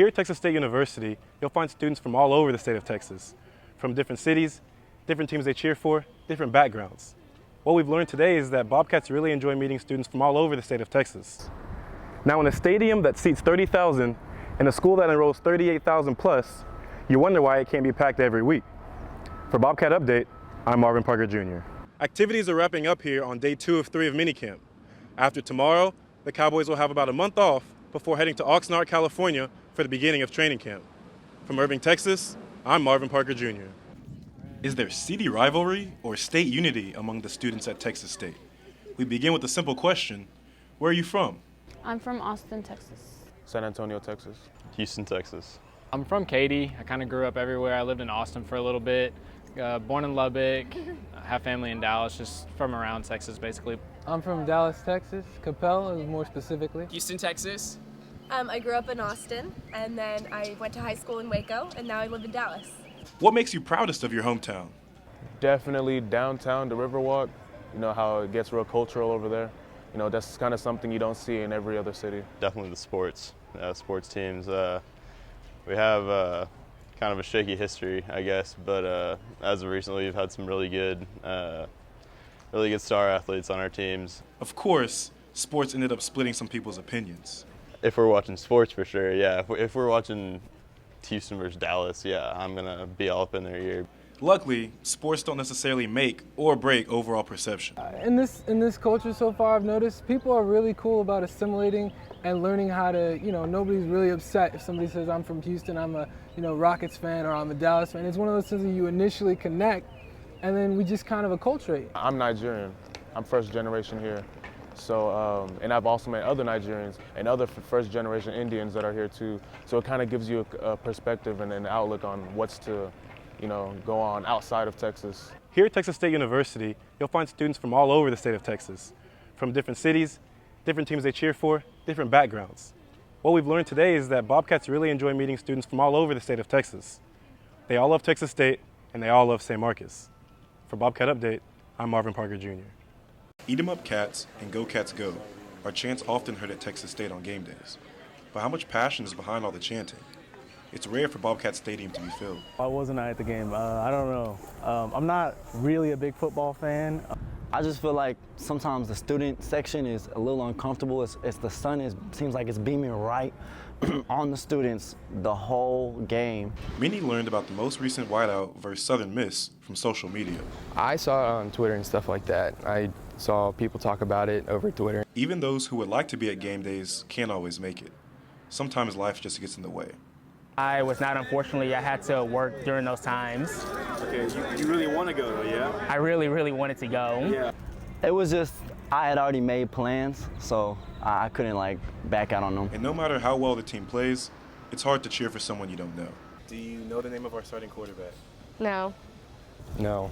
Here at Texas State University, you'll find students from all over the state of Texas, from different cities, different teams they cheer for, different backgrounds. What we've learned today is that Bobcats really enjoy meeting students from all over the state of Texas. Now, in a stadium that seats 30,000 and a school that enrolls 38,000 plus, you wonder why it can't be packed every week. For Bobcat Update, I'm Marvin Parker Jr. Activities are wrapping up here on day 2 of 3 of minicamp. After tomorrow, the Cowboys will have about a month off before heading to Oxnard, California for the beginning of training camp. From Irving, Texas, I'm Marvin Parker Jr. Is there city rivalry or state unity among the students at Texas State? We begin with a simple question. Where are you from? I'm from Austin, Texas. San Antonio, Texas. Houston, Texas. I'm from Katy. I kind of grew up everywhere. I lived in Austin for a little bit. Born in Lubbock. I have family in Dallas, just from around Texas, basically. I'm from Dallas, Texas. Capel, more specifically. Houston, Texas. I grew up in Austin, and then I went to high school in Waco, and now I live in Dallas. What makes you proudest of your hometown? Definitely downtown, the Riverwalk. You know how it gets real cultural over there. You know, that's kind of something you don't see in every other city. Definitely the sports teams. We have kind of a shaky history, I guess, but as of recently, we've had some really good star athletes on our teams. Of course, sports ended up splitting some people's opinions. If we're watching sports, for sure, yeah. If we're watching Houston versus Dallas, yeah, I'm gonna be all up in their ear. Luckily, sports don't necessarily make or break overall perception. In this culture so far, I've noticed people are really cool about assimilating and learning how to, nobody's really upset if somebody says I'm from Houston, I'm a, Rockets fan, or I'm a Dallas fan. It's one of those things that you initially connect, and then we just kind of acculturate. I'm Nigerian. I'm first generation here. So, and I've also met other Nigerians and other first generation Indians that are here too. So it kind of gives you a perspective and an outlook on what's to, go on outside of Texas. Here at Texas State University, you'll find students from all over the state of Texas, from different cities, different teams they cheer for, different backgrounds. What we've learned today is that Bobcats really enjoy meeting students from all over the state of Texas. They all love Texas State, and they all love St. Marcus. For Bobcat Update, I'm Marvin Parker Jr. Eat 'em up Cats and Go Cats Go are chants often heard at Texas State on game days. But how much passion is behind all the chanting? It's rare for Bobcat Stadium to be filled. Why wasn't I at the game? I don't know. I'm not really a big football fan. I just feel like sometimes the student section is a little uncomfortable. It's the sun seems like it's beaming right on the students the whole game. Many learned about the most recent whiteout versus Southern Miss from social media. I saw it on Twitter and stuff like that. I saw people talk about it over Twitter. Even those who would like to be at game days can't always make it. Sometimes life just gets in the way. I was not, unfortunately. I had to work during those times. Okay, you really want to go though, yeah? I really, really wanted to go. Yeah. It was just, I had already made plans, so I couldn't back out on them. And no matter how well the team plays, it's hard to cheer for someone you don't know. Do you know the name of our starting quarterback? No. No,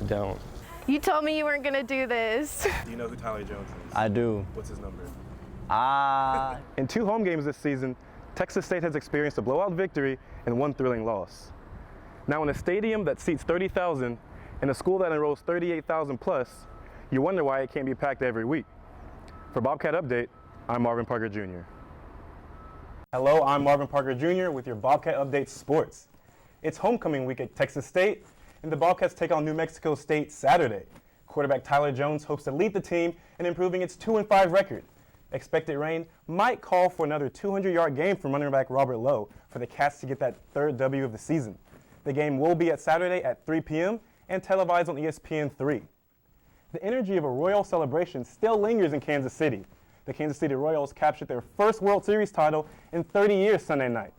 I don't. You told me you weren't going to do this. Do you know who Tyler Jones is? I do. What's his number? In 2 home games this season, Texas State has experienced a blowout victory and 1 thrilling loss. Now, in a stadium that seats 30,000 and a school that enrolls 38,000 plus, you wonder why it can't be packed every week. For Bobcat Update, I'm Marvin Parker Jr. Hello, I'm Marvin Parker Jr. with your Bobcat Update Sports. It's homecoming week at Texas State, and the Bobcats take on New Mexico State Saturday. Quarterback Tyler Jones hopes to lead the team in improving its 2-5 record. Expected rain might call for another 200-yard game from running back Robert Lowe for the Cats to get that 3rd W of the season. The game will be at Saturday at 3 p.m. and televised on ESPN3. The energy of a Royal celebration still lingers in Kansas City. The Kansas City Royals captured their first World Series title in 30 years Sunday night.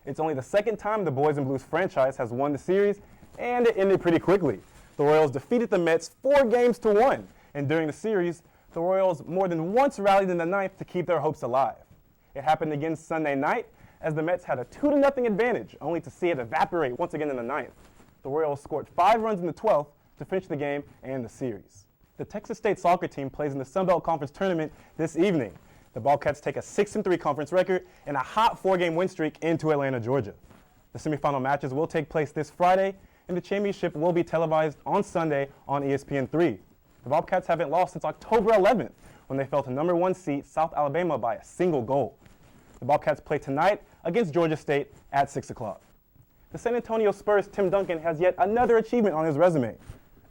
It's only the 2nd time the Boys and Blues franchise has won the series, and it ended pretty quickly. The Royals defeated the Mets 4-1, and during the series, the Royals more than once rallied in the 9th to keep their hopes alive. It happened again Sunday night as the Mets had a 2-0 advantage, only to see it evaporate once again in the 9th. The Royals scored 5 runs in the 12th to finish the game and the series. The Texas State soccer team plays in the Sun Belt Conference tournament this evening. The Bobcats take a 6-3 conference record and a hot 4-game win streak into Atlanta, Georgia. The semifinal matches will take place this Friday, and the championship will be televised on Sunday on ESPN3. The Bobcats haven't lost since October 11th, when they fell to number 1 seed South Alabama by a single goal. The Bobcats play tonight against Georgia State at 6 o'clock. The San Antonio Spurs' Tim Duncan has yet another achievement on his resume.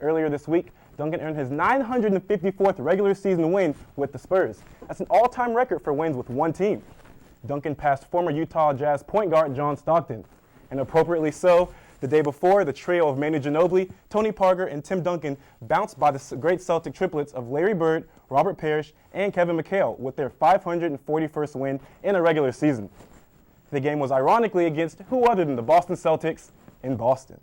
Earlier this week, Duncan earned his 954th regular season win with the Spurs. That's an all-time record for wins with one team. Duncan passed former Utah Jazz point guard John Stockton. And appropriately so, the day before, the trio of Manu Ginobili, Tony Parker, and Tim Duncan bounced by the great Celtic triplets of Larry Bird, Robert Parrish, and Kevin McHale with their 541st win in a regular season. The game was ironically against who other than the Boston Celtics in Boston.